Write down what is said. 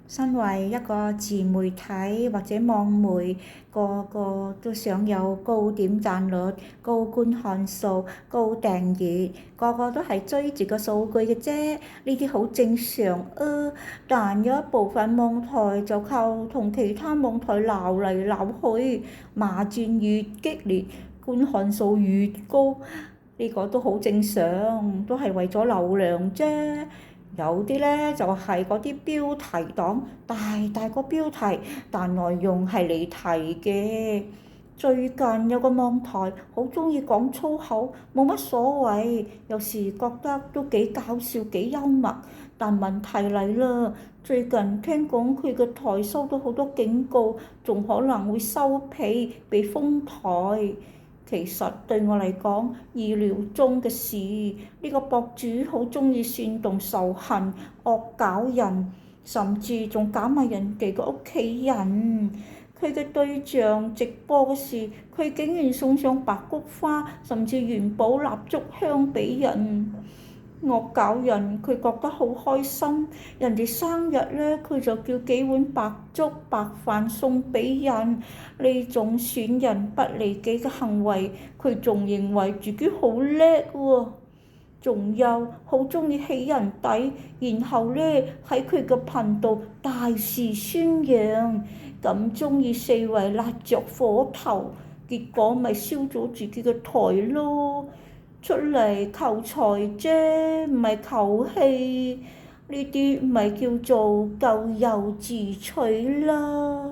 身為一個自媒體或者網媒，個個都想有高點讚率、高觀看數、高訂閱，個個都係追住個數據嘅啫，呢啲好正常啊。但有一部分網台就靠同其他網台鬧嚟鬧去，罵戰越激烈，觀看數越高，呢個都好正常，都係為咗流量啫。有啲呢就係嗰啲標題黨，大大個標題，但內容係離題嘅。最近有個網台好鍾意講粗口，冇乜所謂，有時覺得都幾搞笑幾幽默。但問題嚟啦，最近聽講佢個台收到好多警告，仲可能會收皮被封台。其實對我嚟講，意料中嘅事。呢個博主好鍾意煽動仇恨、惡搞人，甚至仲搞埋人哋個屋企人。佢嘅對象直播嘅時，佢竟然送上白菊花，甚至元寶蠟燭香俾人。惡搞人，佢覺得好開心。人哋生日呢，佢就叫幾碗白粥白飯送俾人。呢種損人不利己嘅行為，佢仲認為自己好叻喎。仲有好鍾意起人底，然後呢喺佢嘅頻道大肆宣揚，咁鍾意四圍焫着火頭，結果咪燒咗自己嘅台咯。出嚟求財啫，唔係求氣，呢啲咪叫做咎由自取啦。